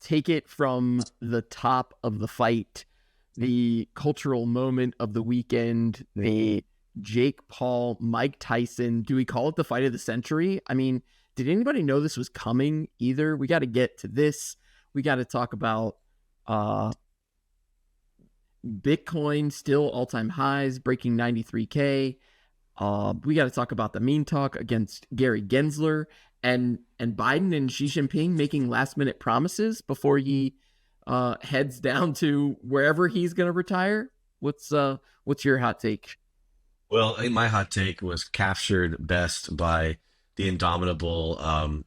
take it from the top of the fight, the cultural moment of the weekend, the Jake Paul, Mike Tyson. Do we call it the fight of the century? I mean, did anybody know this was coming either? We got to get to this. We got to talk about Bitcoin still all-time highs, breaking 93K. We got to talk about the mean talk against Gary Gensler and Biden and Xi Jinping making last-minute promises before he heads down to wherever he's going to retire. What's your hot take? Well, I think my hot take was captured best by the indomitable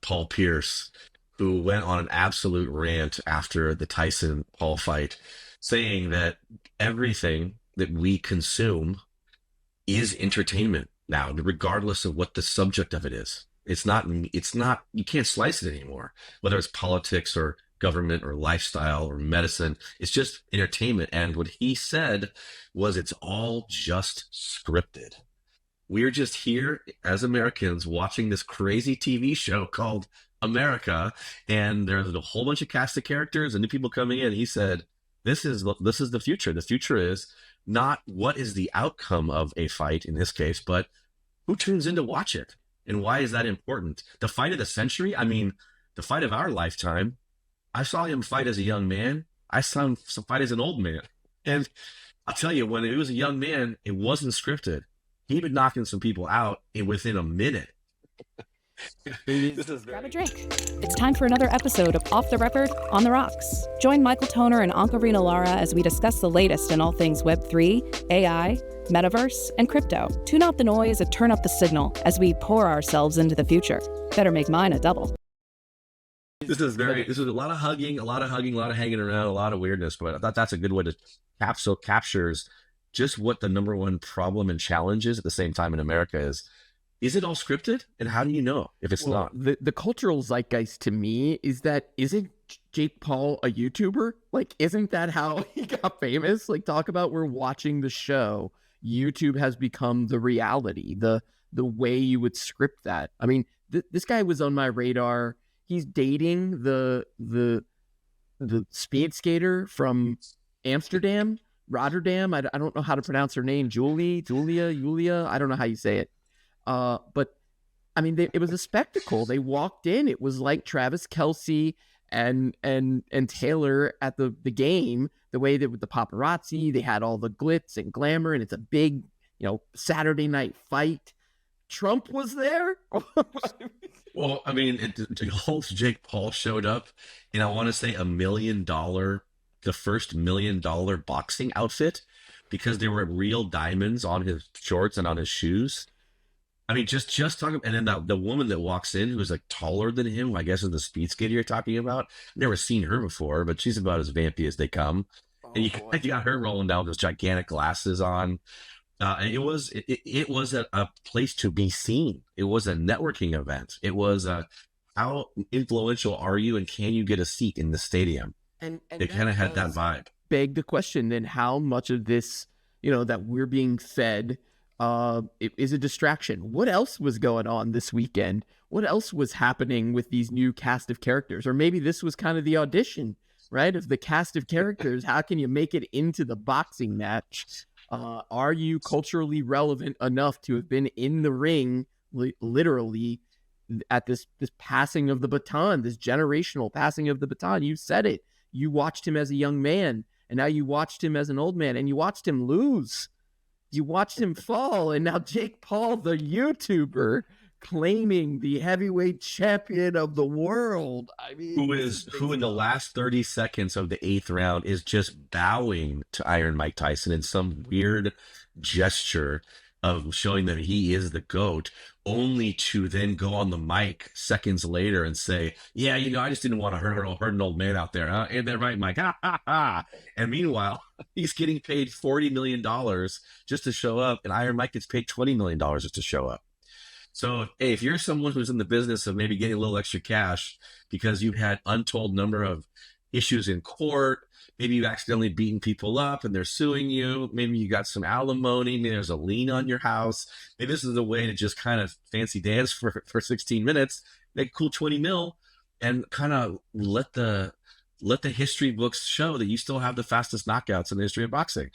Paul Pierce, who went on an absolute rant after the Tyson Paul fight, saying that everything that we consume is entertainment now, regardless of what the subject of it is. It's not, you can't slice it anymore, whether it's politics or government or lifestyle or medicine. It's just entertainment. And what he said was it's all just scripted. We're just here as Americans watching this crazy TV show called America, and there's a whole bunch of cast of characters and new people coming in. He said, this is the future. The future is not what is the outcome of a fight in this case, but who tunes in to watch it. And why is that important? The fight of the century? I mean, the fight of our lifetime. I saw him fight as a young man. I saw him fight as an old man. And I'll tell you, when he was a young man, it wasn't scripted. He'd been knocking some people out within a minute. Grab a drink. It's time for another episode of Off the Record on the Rocks. Join Michael Toner and Ankarina Lara as we discuss the latest in all things Web3, AI, metaverse, and crypto. Tune out the noise and turn up the signal as we pour ourselves into the future. Better make mine a double. This is a lot of hugging, a lot of hanging around, a lot of weirdness, but I thought that's a good way to captures just what the number one problem and challenge is at the same time in America is. Is it all scripted? And how do you know if it's not? The cultural zeitgeist to me is that isn't Jake Paul a YouTuber? Like, isn't that how he got famous? Like, talk about we're watching the show. YouTube has become the reality, the way you would script that. I mean, this guy was on my radar. He's dating the speed skater from Amsterdam, Rotterdam. I don't know how to pronounce her name. Julia. I don't know how you say it. But I mean, it was a spectacle. They walked in. It was like Travis Kelce and Taylor at the game. The way that with the paparazzi, they had all the glitz and glamour, and it's a big, Saturday night fight. Trump was there. Well, I mean, the whole Jake Paul showed up in, I want to say, the first $1 million boxing outfit, because there were real diamonds on his shorts and on his shoes. I mean, just talking, and then the woman that walks in, who's like taller than him, I guess is the speed skater you're talking about. I've never seen her before, but she's about as vampy as they come. And you got her rolling down with those gigantic glasses on. And it was a place to be seen. It was a networking event. It was how influential are you, and can you get a seat in the stadium? And it kind of had that vibe. Beg the question then, how much of this, that we're being fed is a distraction? What else was going on this weekend? What else was happening with these new cast of characters? Or maybe this was kind of the audition, right? Of the cast of characters. How can you make it into the boxing match? Are you culturally relevant enough to have been in the ring, literally, at this passing of the baton, this generational passing of the baton? You said it. You watched him as a young man, and now you watched him as an old man, and you watched him lose. You watched him fall, and now Jake Paul, the YouTuber, claiming the heavyweight champion of the world. I mean, who in the last 30 seconds of the 8th round is just bowing to Iron Mike Tyson in some weird gesture of showing that he is the GOAT, only to then go on the mic seconds later and say, yeah, I just didn't want to hurt an old man out there. Huh? Ain't that right, Mike? Ha, ha, ha. And meanwhile, he's getting paid $40 million just to show up, and Iron Mike gets paid $20 million just to show up. So, hey, if you're someone who's in the business of maybe getting a little extra cash because you've had untold number of issues in court, maybe you've accidentally beaten people up and they're suing you, maybe you got some alimony, maybe there's a lien on your house, maybe this is a way to just kind of fancy dance for 16 minutes, make a cool 20 mil, and kind of let the let the history books show that you still have the fastest knockouts in the history of boxing.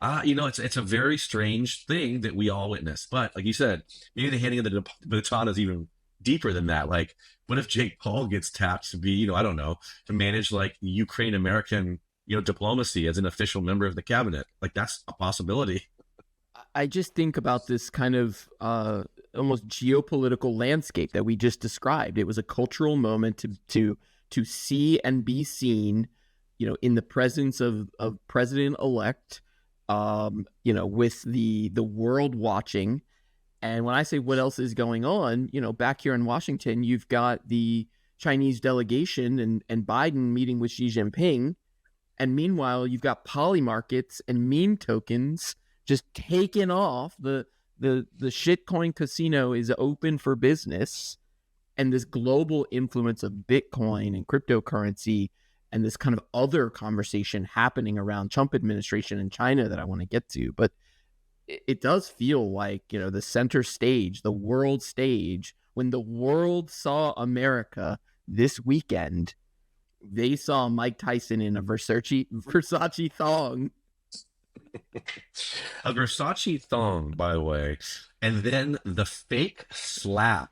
It's a very strange thing that we all witness. But like you said, maybe the handing of the baton is even deeper than that. Like, what if Jake Paul gets tapped to be, I don't know, to manage like Ukraine American, diplomacy as an official member of the cabinet? Like, that's a possibility. I just think about this kind of almost geopolitical landscape that we just described. It was a cultural moment to see and be seen, in the presence of President-elect, with the world watching. And when I say what else is going on, back here in Washington, you've got the Chinese delegation and Biden meeting with Xi Jinping. And meanwhile, you've got poly markets and meme tokens just taking off. The shitcoin casino is open for business. And this global influence of Bitcoin and cryptocurrency and this kind of other conversation happening around Trump administration in China that I want to get to. But it does feel like, the center stage, the world stage, when the world saw America this weekend, they saw Mike Tyson in a Versace thong. A Versace thong, by the way, and then the fake slap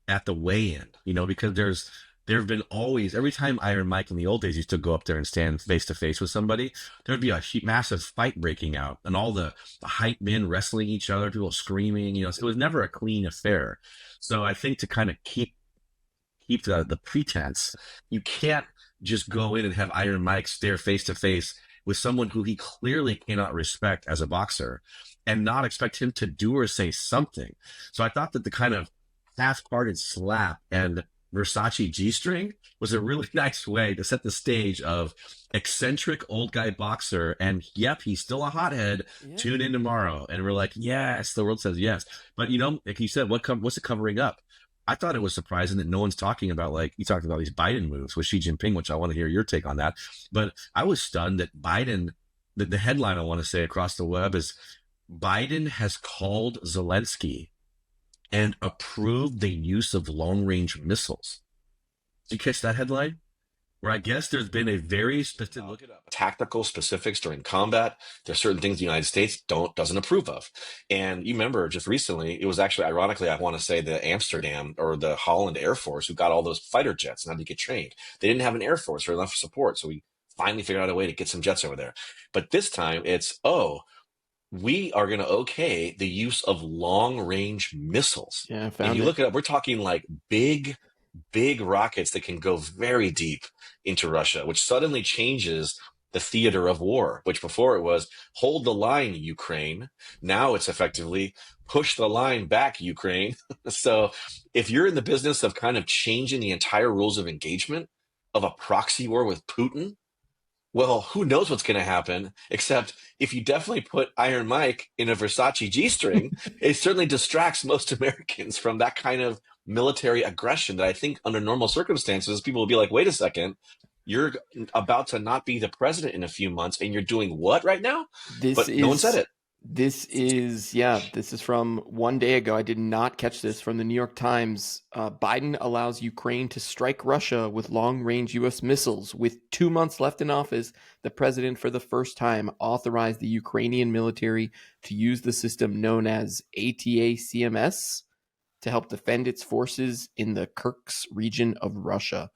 at the weigh-in, because there have been always, every time Iron Mike in the old days used to go up there and stand face to face with somebody, there'd be a massive fight breaking out and all the hype men wrestling each other, people screaming, so it was never a clean affair. So I think to kind of keep the pretense, you can't just go in and have Iron Mike stare face to face with someone who he clearly cannot respect as a boxer and not expect him to do or say something. So I thought that the kind of half-hearted slap and Versace G-string was a really nice way to set the stage of eccentric old guy boxer. And yep, he's still a hothead. Yeah. Tune in tomorrow. And we're like, yes, the world says yes. But like you said, what's it covering up? I thought it was surprising that no one's talking about, like, you talked about these Biden moves with Xi Jinping, which I want to hear your take on that. But I was stunned that Biden, the headline I want to say across the web is Biden has called Zelensky and approved the use of long-range missiles. Did you catch that headline? Where I guess there's been a very specific look at tactical specifics during combat. There's certain things the United States doesn't approve of. And you remember just recently, it was actually, ironically, I want to say the Amsterdam or the Holland Air Force who got all those fighter jets and had to get trained. They didn't have an Air Force or enough support. So we finally figured out a way to get some jets over there. But this time it's, we are going to okay the use of long-range missiles. Yeah, and you look it up, we're talking like big rockets that can go very deep into Russia, which suddenly changes the theater of war, which before it was hold the line, Ukraine. Now it's effectively push the line back, Ukraine. So if you're in the business of kind of changing the entire rules of engagement of a proxy war with Putin, well, who knows what's going to happen, except if you definitely put Iron Mike in a Versace G-string, it certainly distracts most Americans from that kind of military aggression that I think under normal circumstances, people will be like, wait a second, you're about to not be the president in a few months and you're doing what right now? No one said it. This is from one day ago. I did not catch this from the New York Times. Biden allows Ukraine to strike Russia with long-range U.S. missiles. With 2 months left in office, the president for the first time authorized the Ukrainian military to use the system known as ATACMS to help defend its forces in the Kursk region of Russia.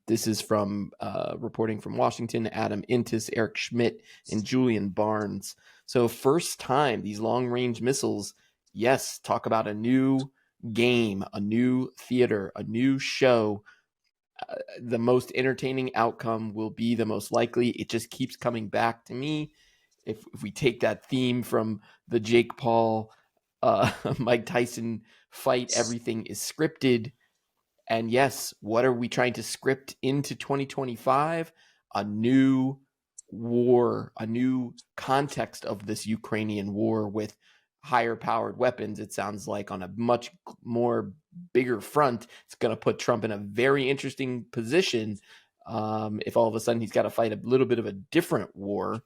This is from reporting from Washington, Adam Intis, Eric Schmidt, and Julian Barnes. So first time, these long-range missiles, yes, talk about a new game, a new theater, a new show. The most entertaining outcome will be the most likely. It just keeps coming back to me. If we take that theme from the Jake Paul, Mike Tyson fight, everything is scripted. And yes, what are we trying to script into 2025? A new war, a new context of this Ukrainian war with higher powered weapons. It sounds like on a much more bigger front. It's going to put Trump in a very interesting position. If all of a sudden he's got to fight a little bit of a different war.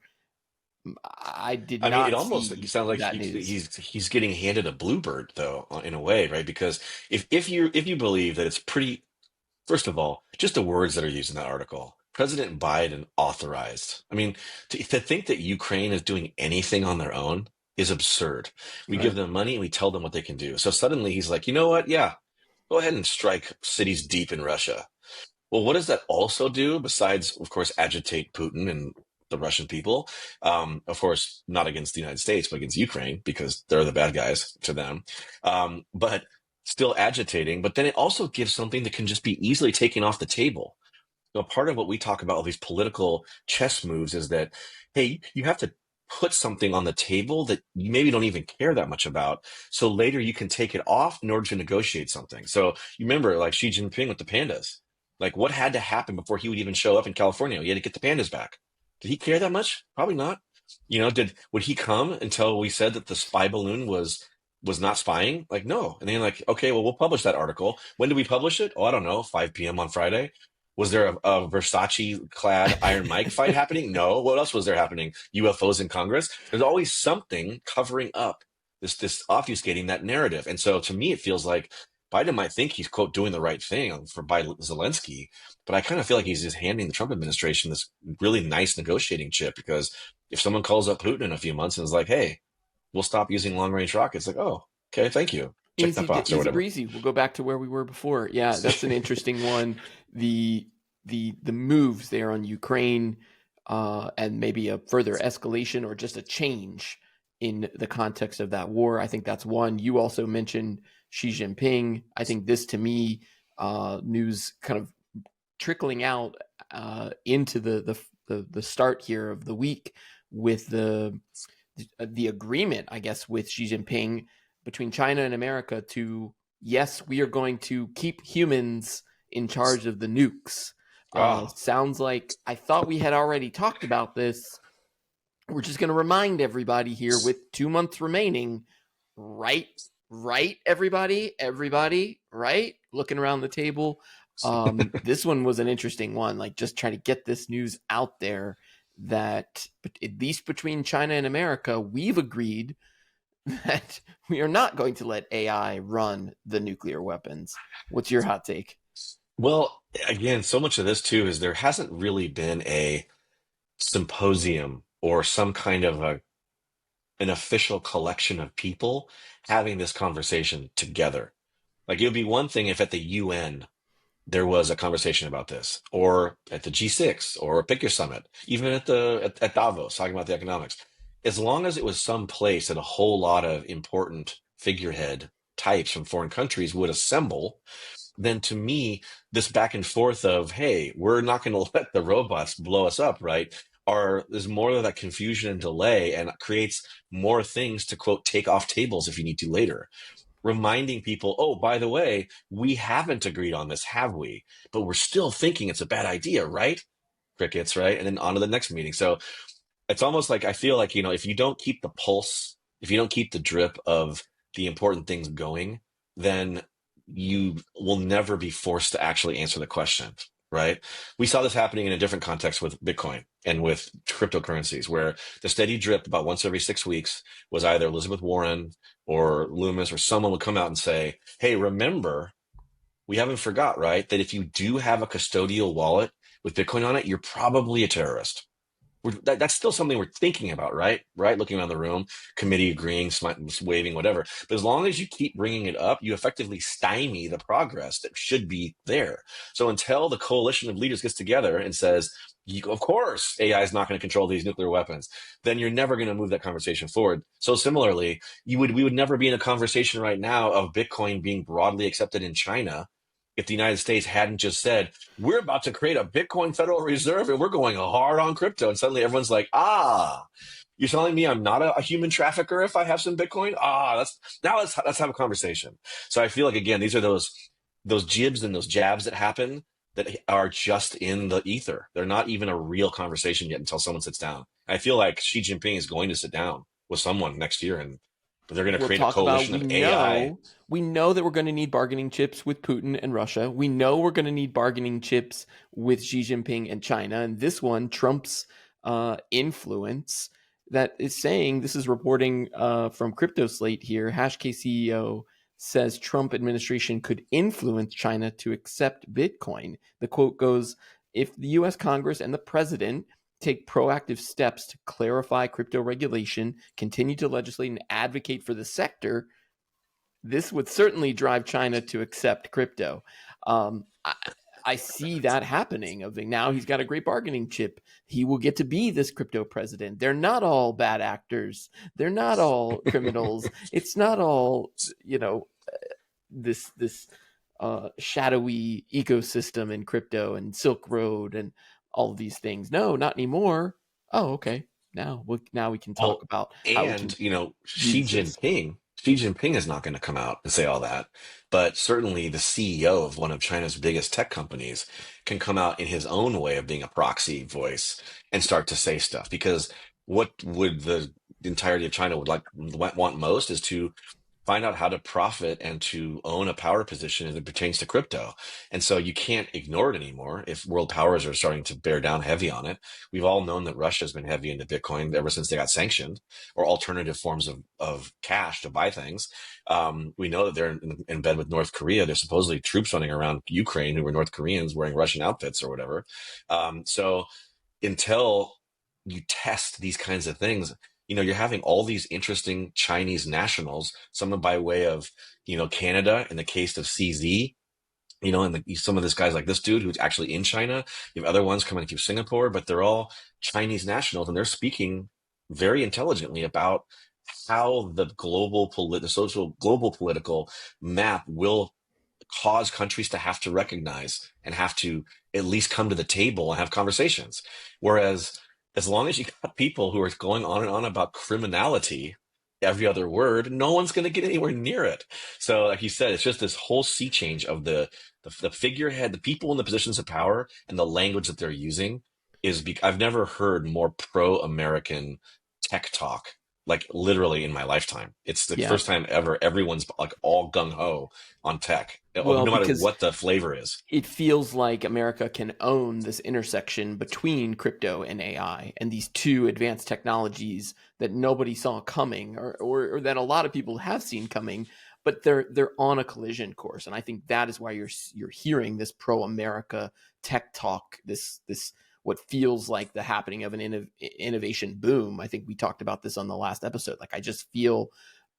I mean, it almost sounds like he's getting handed a bluebird, though, in a way, right? Because if you believe that it's pretty, first of all, just the words that are used in that article, President Biden authorized. I mean, to think that Ukraine is doing anything on their own is absurd. We give Right. them money and we tell them what they can do. So suddenly he's like, you know what? Yeah, go ahead and strike cities deep in Russia. Well, what does that also do besides, of course, agitate Putin and the Russian people? Of course, not against the United States, but against Ukraine because they're the bad guys to them. But still agitating. But then it also gives something that can just be easily taken off the table. So part of what we talk about all these political chess moves is that, hey, you have to put something on the table that you maybe don't even care that much about. So later you can take it off in order to negotiate something. So you remember like Xi Jinping with the pandas. Like what had to happen before he would even show up in California? He had to get the pandas back. Did he care that much? Probably not. Would he come until we said that the spy balloon was not spying? Like, no. And then like, okay, well, we'll publish that article. When do we publish it? Oh, I don't know, 5 p.m. on Friday. Was there a Versace clad Iron Mike fight happening? No. What else was there happening? UFOs in Congress? There's always something covering up this obfuscating that narrative. And so to me, it feels like Biden might think he's, quote, doing the right thing by Zelensky, but I kind of feel like he's just handing the Trump administration this really nice negotiating chip because if someone calls up Putin in a few months and is like, hey, we'll stop using long range rockets, like, oh, okay, thank you. Check that box or Easy whatever. breezy. We'll go back to where we were before. Yeah, that's an interesting one. The moves there on Ukraine and maybe a further escalation or just a change in the context of that war. I think that's one. You also mentioned Xi Jinping. I think this, to me, news kind of trickling out into the start here of the week with the agreement, I guess, with Xi Jinping between China and America to, yes, we are going to keep humans in charge of the nukes. Sounds like I thought we had already talked about this. We're just going to remind everybody here with 2 months remaining, right, everybody, right? Looking around the table. This one was an interesting one, like just trying to get this news out there that at least between China and America, we've agreed that we are not going to let AI run the nuclear weapons. What's your hot take? Well, again, so much of this too is there hasn't really been a symposium or some kind of an official collection of people having this conversation together. Like it would be one thing if at the UN there was a conversation about this, or at the G6, or pick your summit, even at Davos talking about the economics. As long as it was some place that a whole lot of important figurehead types from foreign countries would assemble, then to me, this back and forth of, hey, we're not going to let the robots blow us up, right? There's more of that confusion and delay and creates more things to, quote, take off tables if you need to later. Reminding people, oh, by the way, we haven't agreed on this, have we? But we're still thinking it's a bad idea, right? Crickets, right? And then on to the next meeting. So it's almost like I feel like, if you don't keep the pulse, if you don't keep the drip of the important things going, then you will never be forced to actually answer the question, right? We saw this happening in a different context with Bitcoin and with cryptocurrencies, where the steady drip about once every 6 weeks was either Elizabeth Warren or Loomis or someone would come out and say, hey, remember, we haven't forgot, right, that if you do have a custodial wallet with Bitcoin on it, you're probably a terrorist. That's still something we're thinking about, right? Right? Looking around the room, committee agreeing, waving, whatever. But as long as you keep bringing it up, you effectively stymie the progress that should be there. So until the coalition of leaders gets together and says, of course, AI is not going to control these nuclear weapons, then you're never going to move that conversation forward. So similarly, we would never be in a conversation right now of Bitcoin being broadly accepted in China if the United States hadn't just said, we're about to create a Bitcoin Federal Reserve and we're going hard on crypto. And suddenly everyone's like, you're telling me I'm not a human trafficker if I have some Bitcoin? Let's have a conversation. So I feel like, again, these are those jibs and those jabs that happen that are just in the ether. They're not even a real conversation yet until someone sits down. I feel like Xi Jinping is going to sit down with someone next year and they're going to create a coalition of AI. We know that we're going to need bargaining chips with Putin and Russia. We know we're going to need bargaining chips with Xi Jinping and China. And this one, Trump's influence, that is saying, this is reporting from Crypto Slate here, Hashk CEO says Trump administration could influence China to accept Bitcoin. The quote goes, if the US Congress and the president take proactive steps to clarify crypto regulation, continue to legislate and advocate for the sector, this would certainly drive China to accept crypto. I see that happening. Of now he's got a great bargaining chip. He will get to be this crypto president. They're not all bad actors. They're not all criminals. It's not all, this shadowy ecosystem in crypto and Silk Road and all of these things. No, not anymore. Oh, okay. Now we can talk Well, about how we can and Xi use this. Jinping, Xi Jinping is not going to come out and say all that, but certainly the CEO of one of China's biggest tech companies can come out in his own way of being a proxy voice and start to say stuff. Because what would the entirety of China want most is to find out how to profit and to own a power position as it pertains to crypto. And so you can't ignore it anymore if world powers are starting to bear down heavy on it. We've all known that Russia's been heavy into Bitcoin ever since they got sanctioned, or alternative forms of cash to buy things. We know that they're in bed with North Korea. There's supposedly troops running around Ukraine who were North Koreans wearing Russian outfits or whatever. So until you test these kinds of things, you're having all these interesting Chinese nationals, some by way of, Canada in the case of CZ, and some of these guys like this dude who's actually in China. You have other ones coming through Singapore, but they're all Chinese nationals, and they're speaking very intelligently about how the global political map will cause countries to have to recognize and have to at least come to the table and have conversations. Whereas as long as you got people who are going on and on about criminality every other word, no one's going to get anywhere near it. So like you said, it's just this whole sea change of the figurehead, the people in the positions of power, and the language that they're using I've never heard more pro-American tech talk, like literally in my lifetime. It's the first time ever everyone's like all gung-ho on tech, Well, no matter because what the flavor is. it feels like America can own this intersection between crypto and AI and these two advanced technologies that nobody saw coming, or that a lot of people have seen coming, but they're on a collision course. And I think that is why you're hearing this pro-America tech talk, this what feels like the happening of an innovation boom. I think we talked about this on the last episode. Like, I just feel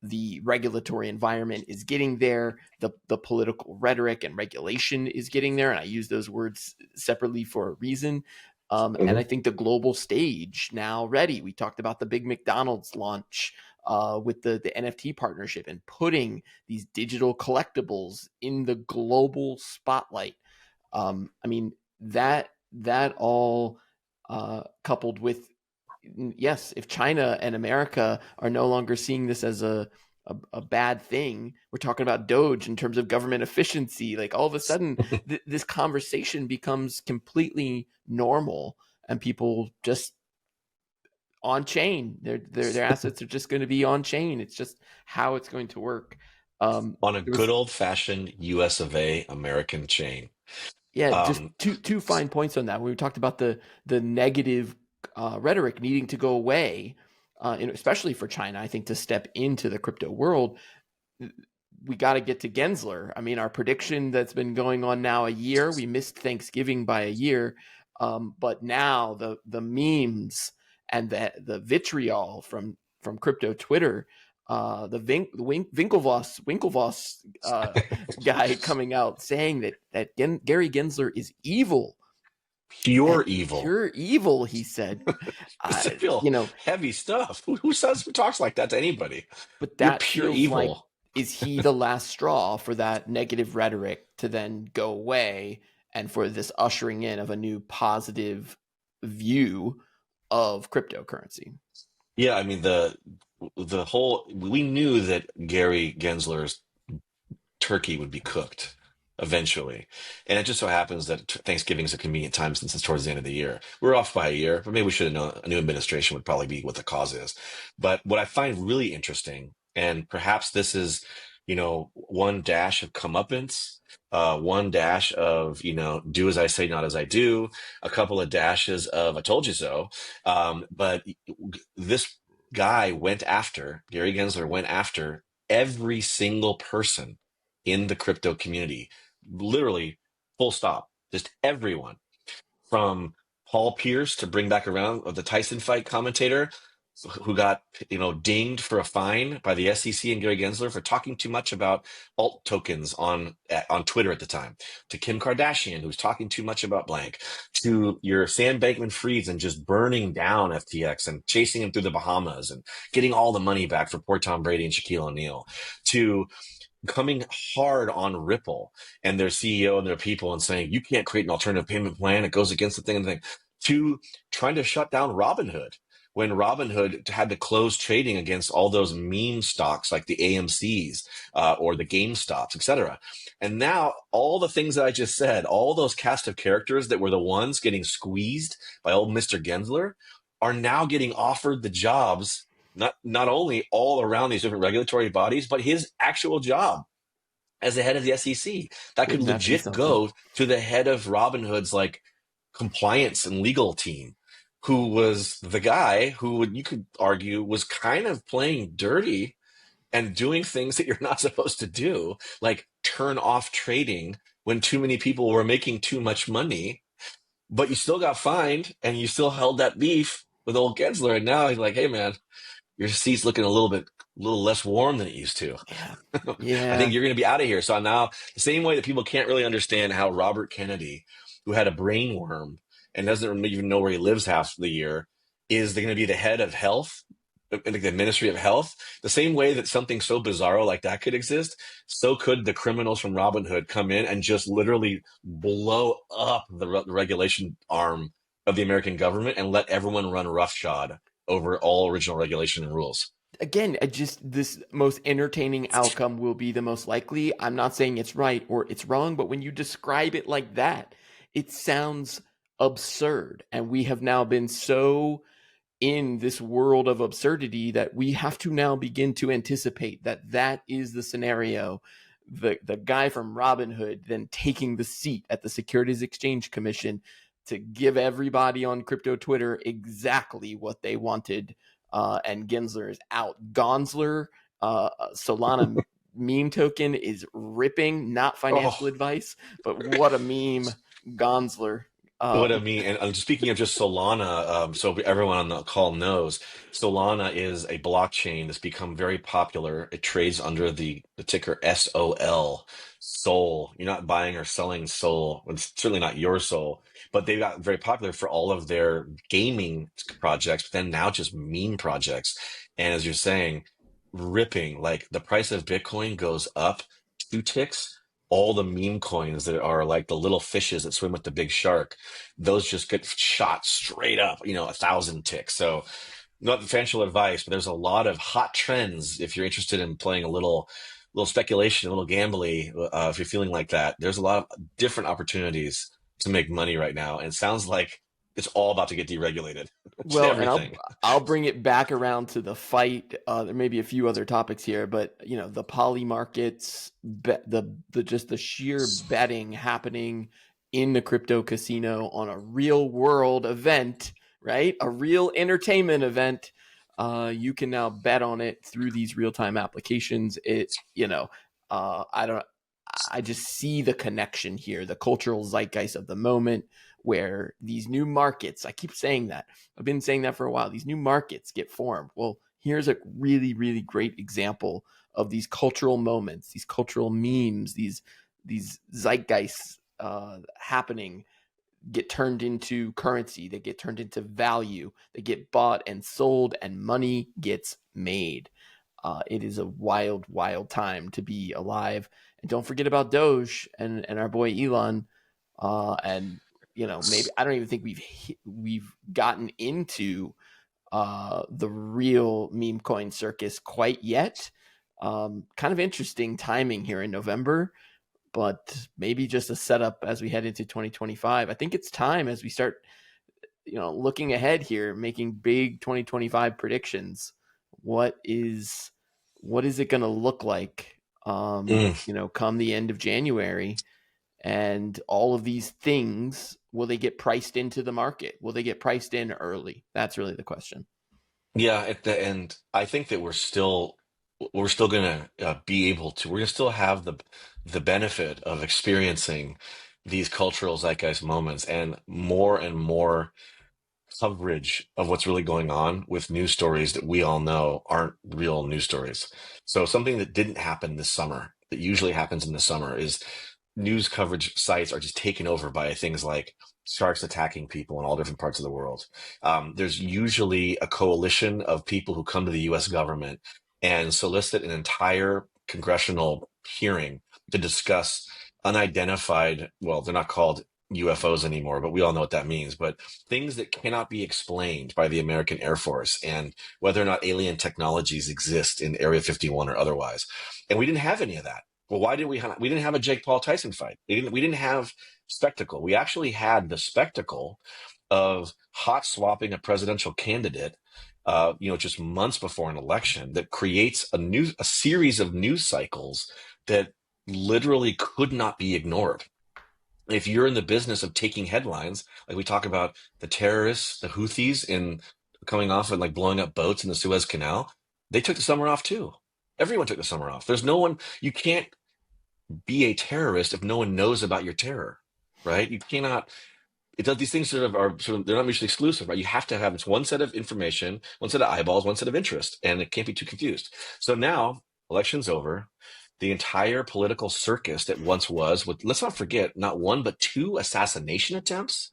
the regulatory environment is getting there. The political rhetoric and regulation is getting there. And I use those words separately for a reason. And I think the global stage now ready. We talked about the big McDonald's launch with the NFT partnership and putting these digital collectibles in the global spotlight. I mean, that all coupled with, yes, if China and America are no longer seeing this as a bad thing, we're talking about Doge in terms of government efficiency. Like, all of a sudden, this conversation becomes completely normal, and people just on chain. Their assets are just going to be on chain. It's just how it's going to work. On a good old fashioned US of A American chain. Yeah, just two fine points on that. We talked about the negative rhetoric needing to go away, especially for China, I think, to step into the crypto world. We got to get to Gensler. I mean, our prediction that's been going on now a year, we missed Thanksgiving by a year, but now the memes and the vitriol from crypto Twitter, the Winklevoss guy coming out saying that Gary Gensler is evil. Pure evil. Pure evil, he said. Heavy stuff. Who talks like that to anybody? But that pure feels evil. like, is he the last straw for that negative rhetoric to then go away, and for this ushering in of a new positive view of cryptocurrency? Yeah, I mean, the whole, we knew that Gary Gensler's turkey would be cooked eventually, and it just so happens that Thanksgiving is a convenient time since it's towards the end of the year. We're off by a year, but maybe we should have known a new administration would probably be what the cause is. But what I find really interesting, and perhaps this is, one dash of comeuppance, one dash of, do as I say, not as I do, a couple of dashes of I told you so. But this guy Gary Gensler went after every single person in the crypto community, literally full stop, just everyone, from Paul Pierce to bring back around the Tyson fight commentator who got dinged for a fine by the SEC and Gary Gensler for talking too much about alt tokens on Twitter at the time, to Kim Kardashian who's talking too much about blank, to your Sam Bankman-Frieds and just burning down FTX and chasing him through the Bahamas and getting all the money back for poor Tom Brady and Shaquille O'Neal, to coming hard on Ripple and their CEO and their people and saying, you can't create an alternative payment plan. It goes against the thing and the thing, to trying to shut down Robinhood when Robinhood had to close trading against all those meme stocks like the AMCs or the GameStops, etc. And now all the things that I just said, all those cast of characters that were the ones getting squeezed by old Mr. Gensler are now getting offered the jobs, not only all around these different regulatory bodies, but his actual job as the head of the SEC. That could Wouldn't that be legit something? go to the head of Robinhood's like compliance and legal team, who was the guy who you could argue was kind of playing dirty and doing things that you're not supposed to do, like turn off trading when too many people were making too much money, but you still got fined and you still held that beef with old Gensler. And now he's like, hey man, your seat's looking a little less warm than it used to. Yeah. I think Yeah. you're going to be out of here. So now, the same way that people can't really understand how Robert Kennedy, who had a brain worm and doesn't even know where he lives half the year, is going to be the head of health, like the Ministry of Health. The same way that something so bizarro like that could exist, so could the criminals from Robinhood come in and just literally blow up the regulation arm of the American government and let everyone run roughshod over all original regulation and rules. Again, just this most entertaining outcome will be the most likely. I'm not saying it's right or it's wrong, but when you describe it like that, it sounds absurd. And we have now been so in this world of absurdity that we have to now begin to anticipate that that is the scenario. The guy from Robinhood then taking the seat at the Securities Exchange Commission to give everybody on crypto Twitter exactly what they wanted. And Gensler is out. Gonsler, Solana meme token is ripping. Not financial Oh, advice, but what a meme, Gonsler. what I mean, and speaking of just Solana, so everyone on the call knows, Solana is a blockchain that's become very popular. It trades under the ticker SOL, Sol. You're not buying or selling Sol. It's certainly not your soul, but they got very popular for all of their gaming projects, but then now just meme projects. And as you're saying, ripping, like the price of Bitcoin goes up 2 ticks. All the meme coins that are like the little fishes that swim with the big shark, those just get shot straight up, 1,000 ticks. So, not financial advice, but there's a lot of hot trends. If you're interested in playing a little speculation, a little gambly, if you're feeling like that, there's a lot of different opportunities to make money right now. And it sounds like it's all about to get deregulated. Just Well, and I'll everything. I'll bring it back around to the fight. There may be a few other topics here, but the poly markets, the just the sheer betting happening in the crypto casino on a real world event, right? A real entertainment event. You can now bet on it through these real time applications. I don't. I just see the connection here, the cultural zeitgeist of the moment, where these new markets, I keep saying that, I've been saying that for a while, these new markets get formed. Well, here's a really, really great example of these cultural moments, these cultural memes, these zeitgeists happening, get turned into currency, they get turned into value, they get bought and sold, and money gets made. It is a wild, wild time to be alive. And don't forget about Doge and our boy Elon. And maybe I don't even think we've gotten into the real meme coin circus quite yet. Kind of interesting timing here in November, but maybe just a setup as we head into 2025. I think it's time as we start, looking ahead here, making big 2025 predictions. What is it going to look like, Mm. come the end of January? And all of these things, will they get priced into the market? Will they get priced in early? That's really the question. Yeah, at the end, I think that we're still gonna be able to. We're gonna still have the benefit of experiencing these cultural zeitgeist moments, and more coverage of what's really going on with news stories that we all know aren't real news stories. So something that didn't happen this summer, that usually happens in the summer, is news coverage sites are just taken over by things like sharks attacking people in all different parts of the world. There's usually a coalition of people who come to the US government and solicit an entire congressional hearing to discuss unidentified, well, they're not called UFOs anymore, but we all know what that means. But things that cannot be explained by the American Air Force, and whether or not alien technologies exist in Area 51 or otherwise. And we didn't have any of that. Well, why did we didn't have a Jake Paul Tyson fight. We didn't have spectacle. We actually had the spectacle of hot swapping a presidential candidate, just months before an election, that creates a series of news cycles that literally could not be ignored. If you're in the business of taking headlines, like we talk about the terrorists, the Houthis in coming off and like blowing up boats in the Suez Canal, they took the summer off too. Everyone took the summer off. There's no one, you can't be a terrorist if no one knows about your terror, right? You cannot, it does, these things they're not mutually exclusive, right? You have to have, it's one set of information, one set of eyeballs, one set of interest, and it can't be too confused. So now, election's over. The entire political circus that once was, with, let's not forget, not one but two assassination attempts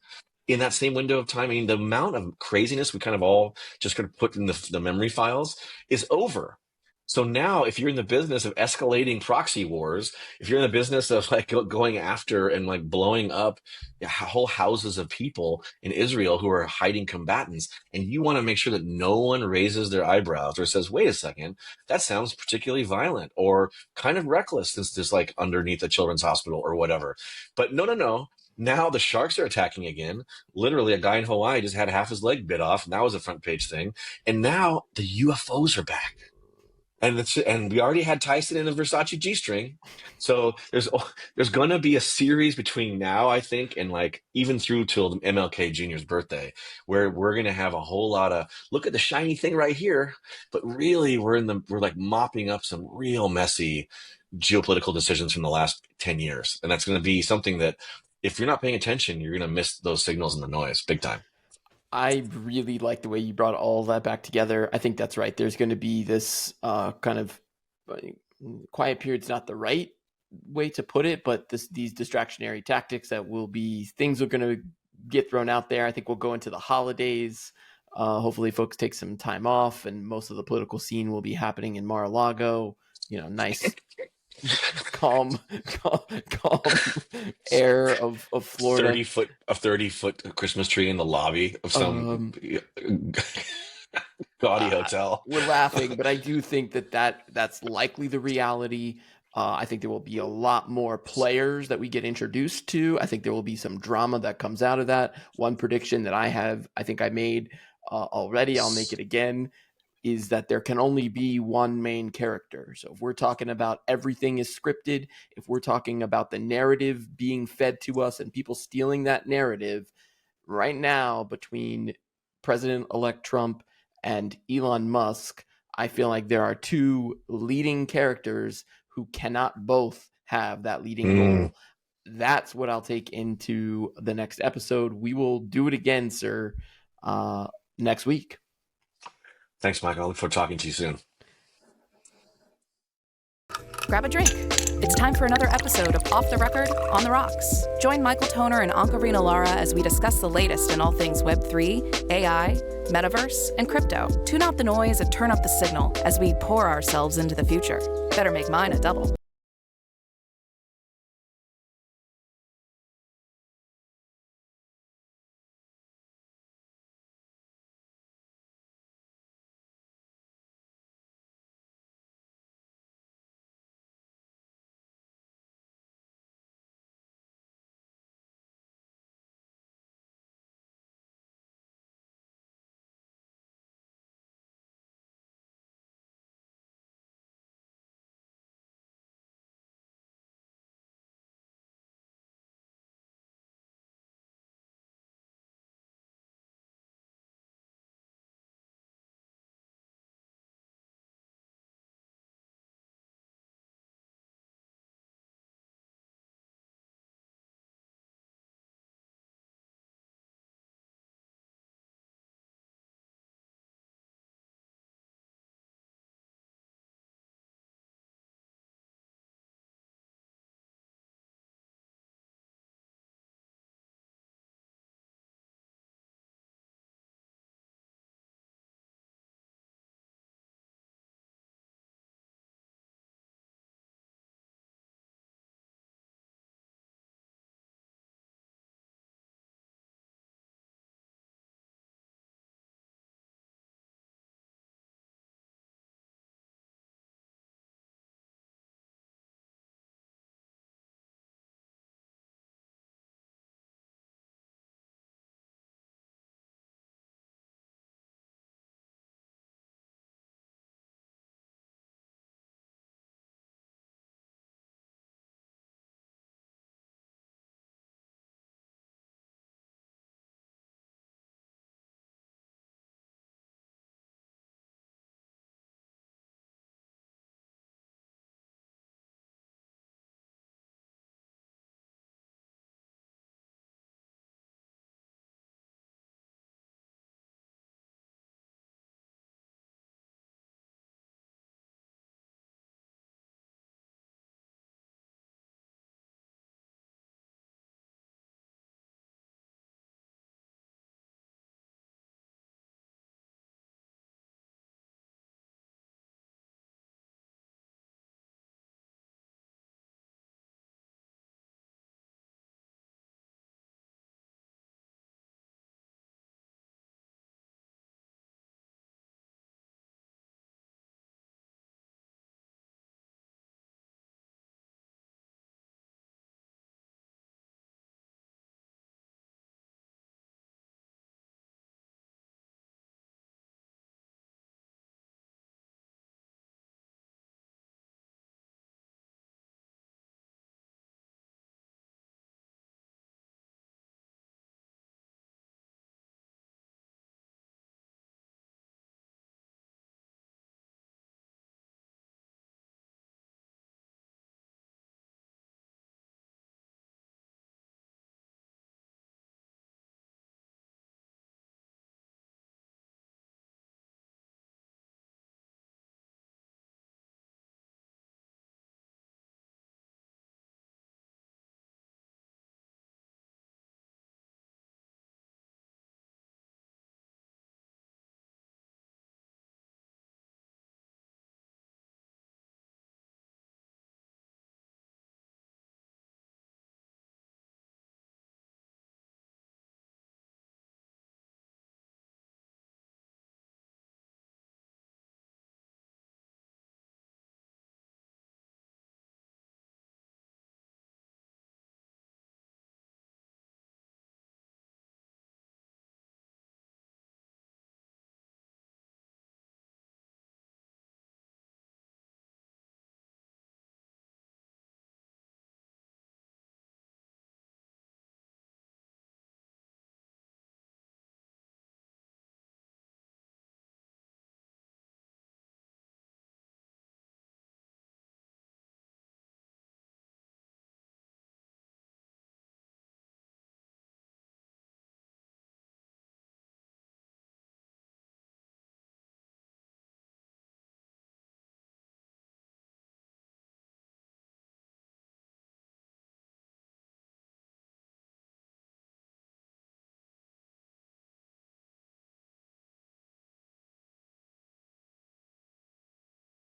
in that same window of time. I mean, the amount of craziness we kind of all just kind of put in the memory files is over. So now, if you're in the business of escalating proxy wars, if you're in the business of like going after and like blowing up whole houses of people in Israel who are hiding combatants, and you want to make sure that no one raises their eyebrows or says, wait a second, that sounds particularly violent or kind of reckless since this like underneath a children's hospital or whatever. But no. Now the sharks are attacking again. Literally, a guy in Hawaii just had half his leg bit off, and that was a front page thing. And now the UFOs are back. And we already had Tyson in the Versace G-string. So there's going to be a series between now, I think, and like even through till MLK Jr.'s birthday, where we're going to have a whole lot of, look at the shiny thing right here. But really, we're like mopping up some real messy geopolitical decisions from the last 10 years. And that's going to be something that if you're not paying attention, you're going to miss those signals and the noise big time. I really like the way you brought all that back together. I think that's right. There's going to be this kind of quiet period's not the right way to put it, but these distractionary tactics that will be, things are going to get thrown out there. I think we'll go into the holidays. Hopefully folks take some time off, and most of the political scene will be happening in Mar-a-Lago. Nice calm air of Florida. 30-foot Christmas tree in the lobby of some gaudy hotel. We're laughing, but I do think that's likely the reality. I think there will be a lot more players that we get introduced to. I think there will be some drama that comes out of that. One prediction that I think I made already, I'll make it again, is that there can only be one main character. So if we're talking about everything is scripted, if we're talking about the narrative being fed to us and people stealing that narrative, right now between President-elect Trump and Elon Musk, I feel like there are two leading characters who cannot both have that leading role. That's what I'll take into the next episode. We will do it again, sir, next week. Thanks, Michael. I look forward to talking to you soon. Grab a drink. It's time for another episode of Off the Record on the Rocks. Join Michael Toner and Ankarina Lara as we discuss the latest in all things Web3, AI, metaverse, and crypto. Tune out the noise and turn up the signal as we pour ourselves into the future. Better make mine a double.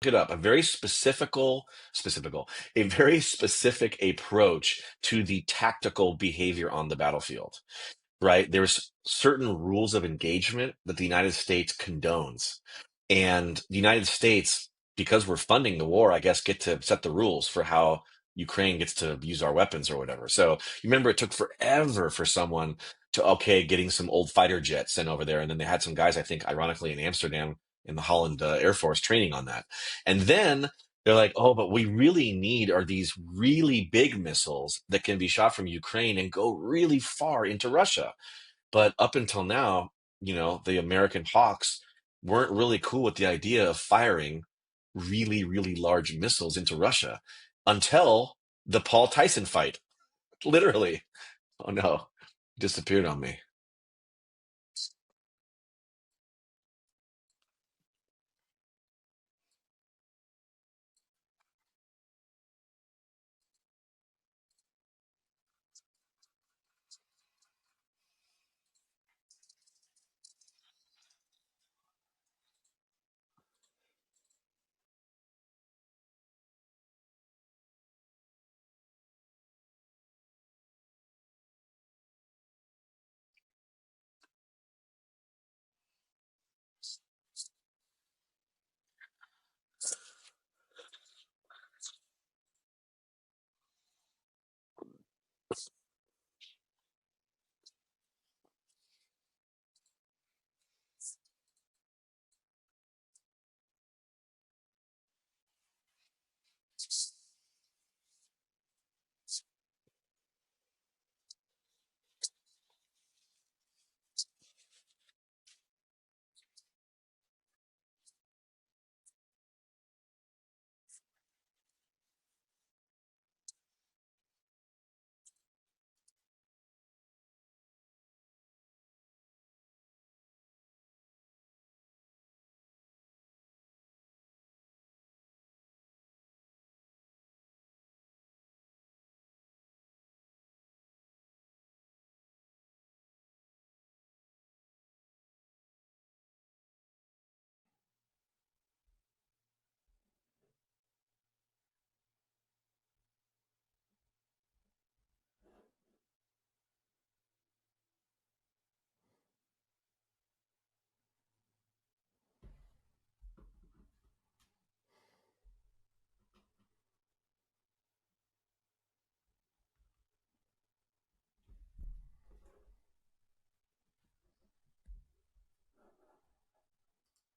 it up, a very specific approach to the tactical behavior on the battlefield, right? There's certain rules of engagement that the United States condones. And the United States, because we're funding the war, I guess, get to set the rules for how Ukraine gets to use our weapons or whatever. So you remember it took forever for someone to, okay, getting some old fighter jets sent over there. And then they had some guys, I think, ironically, in Amsterdam in the Holland Air Force training on that. And then they're like, oh, but we really need are these really big missiles that can be shot from Ukraine and go really far into Russia. But up until now, the American Hawks weren't really cool with the idea of firing really, really large missiles into Russia until the Paul Tyson fight. Literally. Oh no, disappeared on me.